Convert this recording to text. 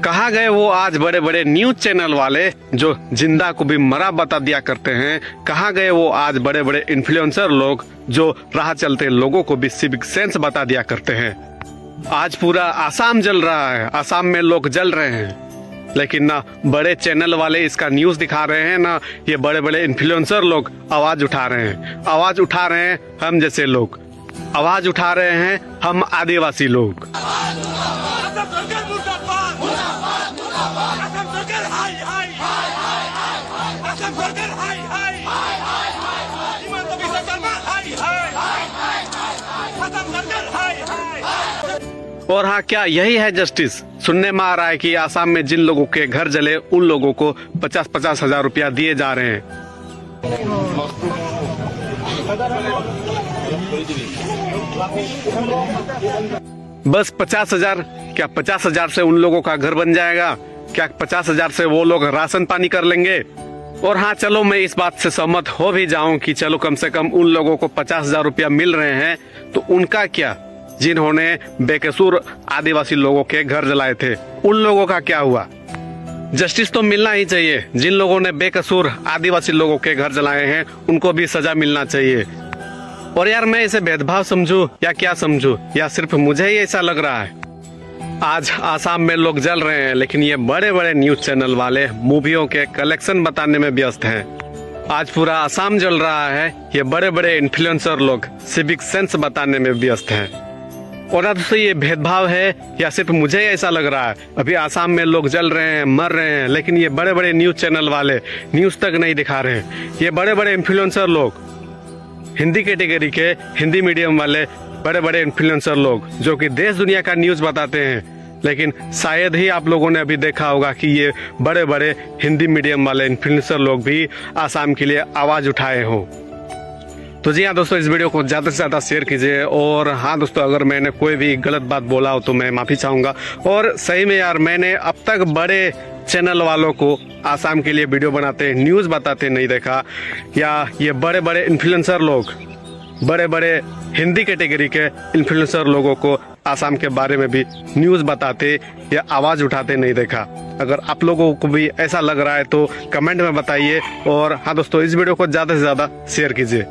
कहाँ गए वो आज बड़े बड़े न्यूज चैनल वाले जो जिंदा को भी मरा बता दिया करते हैं? कहाँ गए वो आज बड़े बड़े इन्फ्लुएंसर लोग जो राह चलते लोगों को भी सिविक सेंस बता दिया करते हैं? आज पूरा आसाम जल रहा है, आसाम में लोग जल रहे हैं, लेकिन ना बड़े चैनल वाले इसका न्यूज दिखा रहे हैं, ना ये बड़े बड़े इन्फ्लुएंसर लोग आवाज उठा रहे हैं। आवाज उठा रहे हैं हम जैसे लोग, आवाज उठा रहे हैं हम आदिवासी लोग। और हाँ, क्या यही है जस्टिस? सुनने में आ रहा है कि आसाम में जिन लोगों के घर जले उन लोगों को 50-50 हजार रुपया दिए जा रहे हैं। बस 50 हजार? क्या 50 हजार से उन लोगों का घर बन जाएगा? क्या 50 हजार से वो लोग राशन पानी कर लेंगे? और हाँ, चलो मैं इस बात से सहमत हो भी जाऊं कि चलो कम से कम उन लोगों को 50 हजार रुपया मिल रहे हैं, तो उनका क्या जिन्होंने बेकसूर आदिवासी लोगों के घर जलाए थे, उन लोगों का क्या हुआ? जस्टिस तो मिलना ही चाहिए। जिन लोगों ने बेकसूर आदिवासी लोगों के घर जलाए हैं उनको भी सजा मिलना चाहिए। और यार, मैं इसे भेदभाव समझूं या क्या समझूं, या सिर्फ मुझे ही ऐसा लग रहा है? आज आसाम में लोग जल रहे हैं, लेकिन ये बड़े बड़े न्यूज चैनल वाले मूवियों के कलेक्शन बताने में व्यस्त हैं। आज पूरा आसाम जल रहा है, ये बड़े बड़े इन्फ्लुएंसर लोग सिविक सेंस बताने में व्यस्त हैं। और अब से ये भेदभाव है या सिर्फ मुझे ऐसा लग रहा है? अभी आसाम में लोग जल रहे हैं, मर रहे हैं, लेकिन ये बड़े बड़े न्यूज चैनल वाले न्यूज तक नहीं दिखा रहे हैं। ये बड़े बड़े इन्फ्लुएंसर लोग, हिंदी कैटेगरी के, हिंदी मीडियम वाले बड़े बड़े इन्फ्लुएंसर लोग जो कि देश दुनिया का न्यूज बताते हैं, लेकिन शायद ही आप लोगों ने अभी देखा होगा कि ये बड़े बड़े हिंदी मीडियम वाले इन्फ्लुएंसर लोग भी आसाम के लिए आवाज उठाए हों। तो जी हाँ दोस्तों, इस वीडियो को ज़्यादा से ज़्यादा शेयर कीजिए। और हाँ दोस्तों, अगर मैंने कोई भी गलत बात बोला हो तो मैं माफ़ी चाहूँगा। और सही में यार, मैंने अब तक बड़े चैनल वालों को आसाम के लिए वीडियो बनाते, न्यूज़ बताते नहीं देखा, या ये बड़े बड़े इन्फ्लुएंसर लोग, बड़े बड़े हिंदी कैटेगरी के इन्फ्लुएंसर लोगों को आसाम के बारे में भी न्यूज़ बताते या आवाज़ उठाते नहीं देखा। अगर आप लोगों को भी ऐसा लग रहा है तो कमेंट में बताइए। और हाँ दोस्तों, इस वीडियो को ज़्यादा से ज़्यादा शेयर कीजिए।